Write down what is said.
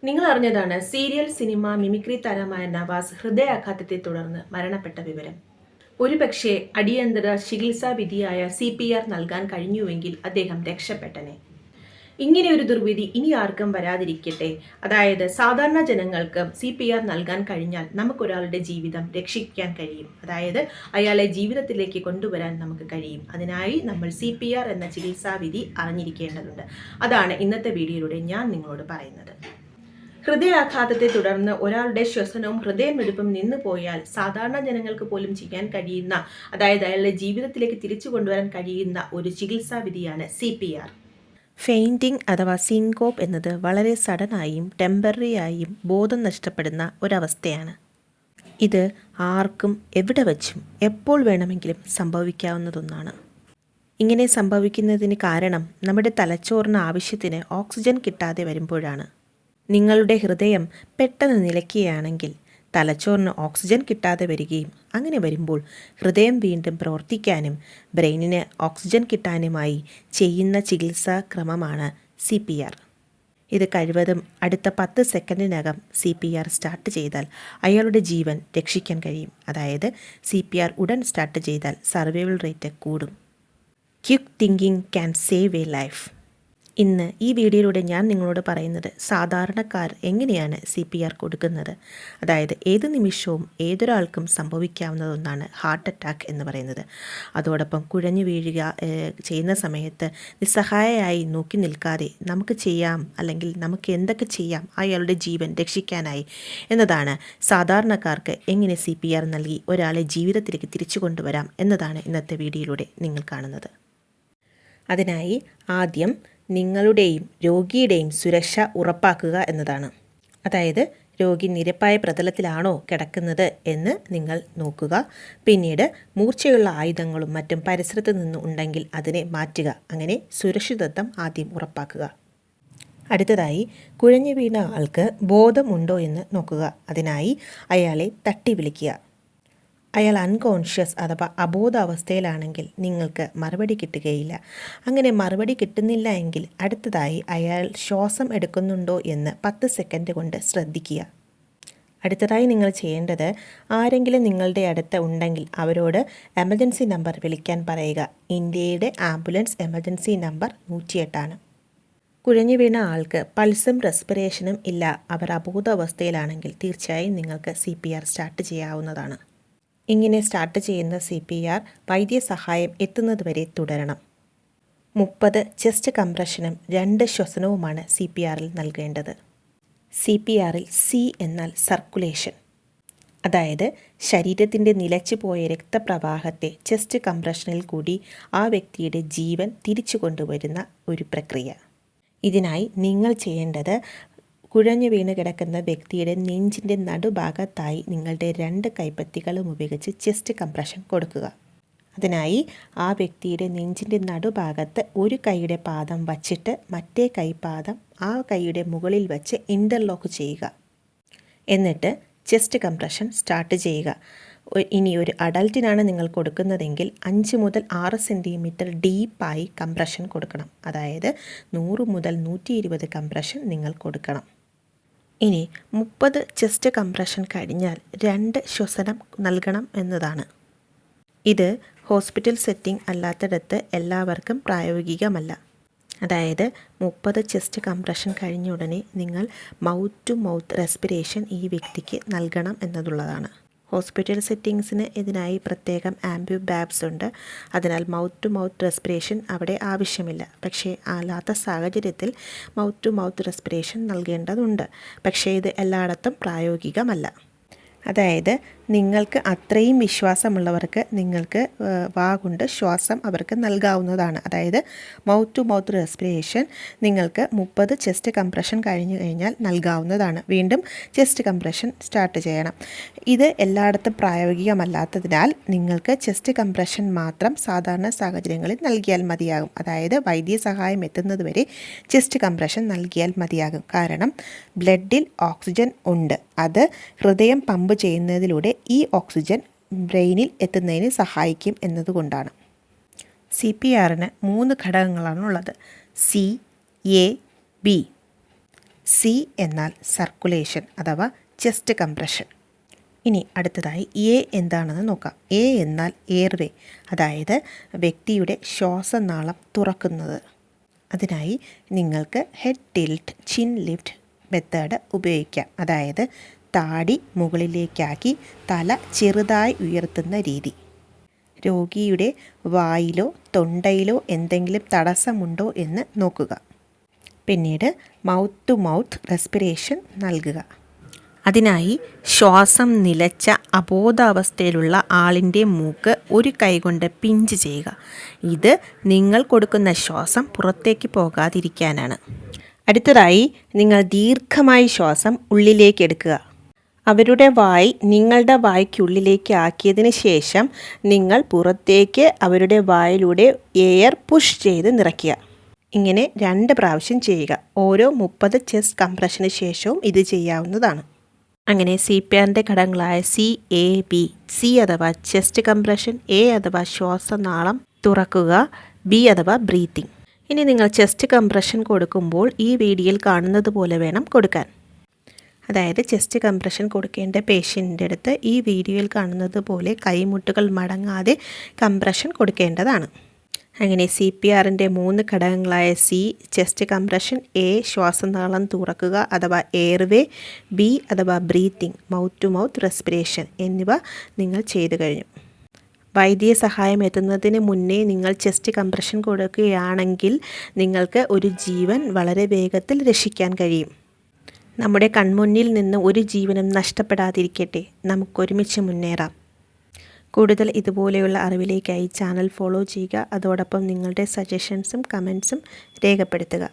നിങ്ങൾ അറിഞ്ഞതാണ് serial cinema mimicry താരമായ നവാസ് ഹൃദയാഘാതത്തെ തുടർന്ന് മരണപ്പെട്ട വിവരം. ഒരുപക്ഷെ അടിയന്തര ചികിത്സാ വിധിയായ CPR നൽകാൻ കഴിഞ്ഞുവെങ്കിൽ അദ്ദേഹം രക്ഷപ്പെട്ടനെ. ഇങ്ങനെ ഒരു ദുർവിധി ഇനി ആർക്കും വരാതിരിക്കട്ടെ. അതായത് സാധാരണ ജനങ്ങൾക്ക് CPR നൽകാൻ കഴിഞ്ഞാൽ നമുക്കൊരാളുടെ ജീവിതം രക്ഷിക്കാൻ കഴിയും. അതായത് അയാളെ ജീവിതത്തിലേക്ക് കൊണ്ടുവരാൻ നമുക്ക് കഴിയും. അതിനായി നമ്മൾ CPR എന്ന ചികിത്സാ വിധി അറിഞ്ഞിരിക്കേണ്ടതുണ്ട്. അതാണ് ഇന്നത്തെ വീഡിയോയിലൂടെ ഞാൻ നിങ്ങളോട് പറയുന്നത്. ഹൃദയാഘാതത്തെ തുടർന്ന് ഒരാളുടെ ശ്വസനവും ഹൃദയമിടിപ്പും നിന്നു പോയാൽ സാധാരണ ജനങ്ങൾക്ക് പോലും ചെയ്യാൻ കഴിയുന്ന, അതായത് അയാളുടെ ജീവിതത്തിലേക്ക് തിരിച്ചു കൊണ്ടുവരാൻ കഴിയുന്ന ഒരു ചികിത്സാ വിധിയാണ് CPR. ഫെയിൻറ്റിംഗ് അഥവാ സിൻകോപ്പ് എന്നത് വളരെ സഡനായും ടെമ്പററിയായും ബോധം നഷ്ടപ്പെടുന്ന ഒരവസ്ഥയാണ്. ഇത് ആർക്കും എവിടെ വച്ചും എപ്പോൾ വേണമെങ്കിലും സംഭവിക്കാവുന്നതൊന്നാണ്. ഇങ്ങനെ സംഭവിക്കുന്നതിന് കാരണം നമ്മുടെ തലച്ചോറിന് ആവശ്യത്തിന് ഓക്സിജൻ കിട്ടാതെ വരുമ്പോഴാണ്. നിങ്ങളുടെ ഹൃദയം പെട്ടെന്ന് നിലയ്ക്കുകയാണെങ്കിൽ തലച്ചോറിന് ഓക്സിജൻ കിട്ടാതെ വരികയും അങ്ങനെ വരുമ്പോൾ ഹൃദയം വീണ്ടും പ്രവർത്തിക്കാനും ബ്രെയിനിന് ഓക്സിജൻ കിട്ടാനുമായി ചെയ്യുന്ന ചികിത്സാ ക്രമമാണ് CPR. ഇത് കഴിവതും അടുത്ത 10 സെക്കൻഡിനകം CPR സ്റ്റാർട്ട് ചെയ്താൽ അയാളുടെ ജീവൻ രക്ഷിക്കാൻ കഴിയും. അതായത് CPR ഉടൻ സ്റ്റാർട്ട് ചെയ്താൽ സർവൈവൽ റേറ്റ് കൂടും. Quick thinking can save A life. ഇന്ന് ഈ വീഡിയോയിലൂടെ ഞാൻ നിങ്ങളോട് പറയുന്നത് സാധാരണക്കാർ എങ്ങനെയാണ് CPR കൊടുക്കുന്നത്. അതായത് ഏത് നിമിഷവും ഏതൊരാൾക്കും സംഭവിക്കാവുന്ന ഒന്നാണ് ഹാർട്ട് അറ്റാക്ക് എന്ന് പറയുന്നത്. അതോടൊപ്പം കുഴഞ്ഞു വീഴുക ചെയ്യുന്ന സമയത്ത് നിസ്സഹായയായി നോക്കി നിൽക്കാതെ നമുക്ക് ചെയ്യാം, അല്ലെങ്കിൽ നമുക്ക് എന്തൊക്കെ ചെയ്യാം അയാളുടെ ജീവൻ രക്ഷിക്കാനായി എന്നതാണ്. സാധാരണക്കാർക്ക് എങ്ങനെ CPR നൽകി ഒരാളെ ജീവിതത്തിലേക്ക് തിരിച്ചു കൊണ്ടുവരാം എന്നതാണ് ഇന്നത്തെ വീഡിയോയിലൂടെ നിങ്ങൾ കാണുന്നത്. അതിനായി ആദ്യം നിങ്ങളുടെയും രോഗിയുടെയും സുരക്ഷ ഉറപ്പാക്കുക എന്നതാണ്. അതായത് രോഗി നിരപ്പായ പ്രതലത്തിലാണോ കിടക്കുന്നത് എന്ന് നിങ്ങൾ നോക്കുക. പിന്നീട് മൂർച്ചയുള്ള ആയുധങ്ങളും മറ്റും പരിസരത്ത് നിന്ന് ഉണ്ടെങ്കിൽ അതിനെ മാറ്റുക. അങ്ങനെ സുരക്ഷിതത്വം ആദ്യം ഉറപ്പാക്കുക. അടുത്തതായി കുഴഞ്ഞു വീണ ആൾക്ക് ബോധമുണ്ടോ എന്ന് നോക്കുക. അതിനായി അയാളെ തട്ടി വിളിക്കുക. അയാൾ അൺകോൺഷ്യസ് അഥവാ അബോധാവസ്ഥയിലാണെങ്കിൽ നിങ്ങൾക്ക് മറുപടി കിട്ടുകയില്ല. അങ്ങനെ മറുപടി കിട്ടുന്നില്ല എങ്കിൽ അടുത്തതായി അയാൾ ശ്വാസം എടുക്കുന്നുണ്ടോ എന്ന് 10 സെക്കൻഡ് കൊണ്ട് ശ്രദ്ധിക്കുക. അടുത്തതായി നിങ്ങൾ ചെയ്യേണ്ടത്, ആരെങ്കിലും നിങ്ങളുടെ അടുത്ത് ഉണ്ടെങ്കിൽ അവരോട് എമർജൻസി നമ്പർ വിളിക്കാൻ പറയുക. ഇന്ത്യയുടെ ആംബുലൻസ് എമർജൻസി നമ്പർ 108 കുഴഞ്ഞു വീണ ആൾക്ക് പൾസും റെസ്പിറേഷനും ഇല്ല, അവർ അബോധാവസ്ഥയിലാണെങ്കിൽ തീർച്ചയായും നിങ്ങൾക്ക് CPR സ്റ്റാർട്ട് ചെയ്യാവുന്നതാണ്. ഇങ്ങനെ സ്റ്റാർട്ട് ചെയ്യുന്ന CPR വൈദ്യസഹായം എത്തുന്നതുവരെ തുടരണം. 30 ചെസ്റ്റ് കംപ്രഷനും 2 ശ്വസനവുമാണ് CPRൽ നൽകേണ്ടത്. CPRൽ C എന്നാൽ സർക്കുലേഷൻ, അതായത് ശരീരത്തിൻ്റെ നിലച്ചു പോയ രക്തപ്രവാഹത്തെ ചെസ്റ്റ് കംപ്രഷനിൽ കൂടി ആ വ്യക്തിയുടെ ജീവൻ തിരിച്ചു കൊണ്ടുവരുന്ന ഒരു പ്രക്രിയ. ഇതിനായി നിങ്ങൾ ചെയ്യേണ്ടത്, കുഴഞ്ഞു വീണ് കിടക്കുന്ന വ്യക്തിയുടെ നെഞ്ചിൻ്റെ നടുഭാഗത്തായി നിങ്ങളുടെ 2 കൈപ്പത്തികളും ഉപയോഗിച്ച് ചെസ്റ്റ് കംപ്രഷൻ കൊടുക്കുക. അതിനായി ആ വ്യക്തിയുടെ നെഞ്ചിൻ്റെ നടുഭാഗത്ത് ഒരു കൈയുടെ പാദം വച്ചിട്ട് മറ്റേ കൈപാദം ആ കൈയുടെ മുകളിൽ വച്ച് ഇൻ്റർലോക്ക് ചെയ്യുക. എന്നിട്ട് ചെസ്റ്റ് കംപ്രഷൻ സ്റ്റാർട്ട് ചെയ്യുക. ഇനി ഒരു അഡൽറ്റിനാണ് നിങ്ങൾ കൊടുക്കുന്നതെങ്കിൽ 5 മുതൽ 6 സെൻറ്റിമീറ്റർ ഡീപ്പായി കംപ്രഷൻ കൊടുക്കണം. അതായത് 100 മുതൽ 120 കംപ്രഷൻ നിങ്ങൾ കൊടുക്കണം. ഇനി 30 ചെസ്റ്റ് കംപ്രഷൻ കഴിഞ്ഞാൽ 2 ശ്വസനം നൽകണം എന്നതാണ്. ഇത് ഹോസ്പിറ്റൽ സെറ്റിംഗ് അല്ലാത്തിടത്ത് എല്ലാവർക്കും പ്രായോഗികമല്ല. അതായത് 30 ചെസ്റ്റ് കംപ്രഷൻ കഴിഞ്ഞ ഉടനെ നിങ്ങൾ മൗത്ത് ടു മൗത്ത് റെസ്പിറേഷൻ ഈ വ്യക്തിക്ക് നൽകണം എന്നതുള്ളതാണ്. ഹോസ്പിറ്റൽ സെറ്റിങ്സിന് ഇതിനായി പ്രത്യേകം ആംബ്യുബാബ്സ് ഉണ്ട്. അതിനാൽ മൗത്ത് ടു മൗത്ത് റെസ്പിറേഷൻ അവിടെ ആവശ്യമില്ല. പക്ഷേ അല്ലാത്ത സാഹചര്യത്തിൽ മൗത്ത് ടു മൗത്ത് റെസ്പിറേഷൻ നൽകേണ്ടതുണ്ട്. പക്ഷേ ഇത് എല്ലായിടത്തും പ്രായോഗികമല്ല. അതായത് നിങ്ങൾക്ക് അത്രയും വിശ്വാസമുള്ളവർക്ക് നിങ്ങൾക്ക് വാ കൊണ്ട് ശ്വാസം അവർക്ക് നൽകാവുന്നതാണ്. അതായത് മൗത്ത് ടു മൗത്ത് റെസ്പിറേഷൻ നിങ്ങൾക്ക് 30 ചെസ്റ്റ് കംപ്രഷൻ കഴിഞ്ഞു കഴിഞ്ഞാൽ നൽകാവുന്നതാണ്. വീണ്ടും ചെസ്റ്റ് കംപ്രഷൻ സ്റ്റാർട്ട് ചെയ്യണം. ഇത് എല്ലായിടത്തും പ്രായോഗികമല്ലാത്തതിനാൽ നിങ്ങൾക്ക് ചെസ്റ്റ് കംപ്രഷൻ മാത്രം സാധാരണ സാഹചര്യങ്ങളിൽ നൽകിയാൽ മതിയാകും. അതായത് വൈദ്യസഹായം എത്തുന്നതുവരെ ചെസ്റ്റ് കംപ്രഷൻ നൽകിയാൽ മതിയാകും. കാരണം ബ്ലഡിൽ ഓക്സിജൻ ഉണ്ട്. അത് ഹൃദയം പമ്പ് ചെയ്യുന്നതിലൂടെ ഈ ഓക്സിജൻ ബ്രെയിനിൽ എത്തുന്നതിന് സഹായിക്കും എന്നതുകൊണ്ടാണ്. CPRന് 3 ഘടകങ്ങളാണുള്ളത്: C, A, B. സി എന്നാൽ സർക്കുലേഷൻ അഥവാ ചെസ്റ്റ് കംപ്രഷൻ. ഇനി അടുത്തതായി എ എന്താണെന്ന് നോക്കാം. എ എന്നാൽ എയർവേ, അതായത് വ്യക്തിയുടെ ശ്വാസനാളം തുറക്കുന്നത്. അതിനായി നിങ്ങൾക്ക് head tilt, chin lift method ഉപയോഗിക്കാം. അതായത് താടി മുകളിലേക്കാക്കി തല ചെറുതായി ഉയർത്തുന്ന രീതി. രോഗിയുടെ വായിലോ തൊണ്ടയിലോ എന്തെങ്കിലും തടസ്സമുണ്ടോ എന്ന് നോക്കുക. പിന്നീട് മൗത്ത് ടു മൗത്ത് റെസ്പിറേഷൻ നൽകുക. അതിനായി ശ്വാസം നിലച്ച അബോധാവസ്ഥയിലുള്ള ആളിൻ്റെ മൂക്ക് ഒരു കൈകൊണ്ട് പിഞ്ച് ചെയ്യുക. ഇത് നിങ്ങൾ കൊടുക്കുന്ന ശ്വാസം പുറത്തേക്ക് പോകാതിരിക്കാനാണ്. അടുത്തതായി നിങ്ങൾ ദീർഘമായി ശ്വാസം ഉള്ളിലേക്ക് എടുക്കുക. അവരുടെ വായ് നിങ്ങളുടെ വായ്ക്കുള്ളിലേക്ക് ആക്കിയതിന് ശേഷം നിങ്ങൾ പുറത്തേക്ക് അവരുടെ വായിലൂടെ എയർ പുഷ് ചെയ്ത് നിറയ്ക്കുക. ഇങ്ങനെ 2 പ്രാവശ്യം ചെയ്യുക. ഓരോ 30 ചെസ്റ്റ് കംപ്രഷന് ശേഷവും ഇത് ചെയ്യാവുന്നതാണ്. അങ്ങനെ CPRൻ്റെ ഘടകങ്ങളായ സി, എ, ബി. സി അഥവാ ചെസ്റ്റ് കംപ്രഷൻ, എ അഥവാ ശ്വാസനാളം തുറക്കുക, ബി അഥവാ ബ്രീത്തിങ്. ഇനി നിങ്ങൾ ചെസ്റ്റ് കംപ്രഷൻ കൊടുക്കുമ്പോൾ ഈ വീഡിയോയിൽ കാണുന്നത് പോലെ വേണം കൊടുക്കാൻ. അതായത് ചെസ്റ്റ് കംപ്രഷൻ കൊടുക്കേണ്ട പേഷ്യൻ്റെ അടുത്ത് ഈ വീഡിയോയിൽ കാണുന്നത് പോലെ കൈമുട്ടുകൾ മടങ്ങാതെ കംപ്രഷൻ കൊടുക്കേണ്ടതാണ്. അങ്ങനെ CPRൻ്റെ 3 ഘടകങ്ങളായ സി ചെസ്റ്റ് കംപ്രഷൻ, എ ശ്വാസനാളം തുറക്കുക അഥവാ എയർവേ, ബി അഥവാ breathing mouth to mouth respiration എന്നിവ നിങ്ങൾ ചെയ്തു കഴിഞ്ഞു. വൈദ്യ സഹായം എത്തുന്നതിന് മുന്നേ നിങ്ങൾ ചെസ്റ്റ് കംപ്രഷൻ കൊടുക്കുകയാണെങ്കിൽ നിങ്ങൾക്ക് ഒരു ജീവൻ വളരെ വേഗത്തിൽ രക്ഷിക്കാൻ കഴിയും. നമ്മുടെ കൺമുന്നിൽ നിന്ന് ഒരു ജീവനും നഷ്ടപ്പെടാതിരിക്കട്ടെ. നമുക്കൊരുമിച്ച് മുന്നേറാം. കൂടുതൽ ഇതുപോലെയുള്ള അറിവിലേക്കായി ചാനൽ ഫോളോ ചെയ്യുക. അതോടൊപ്പം നിങ്ങളുടെ സജഷൻസും കമൻസും രേഖപ്പെടുത്തുക.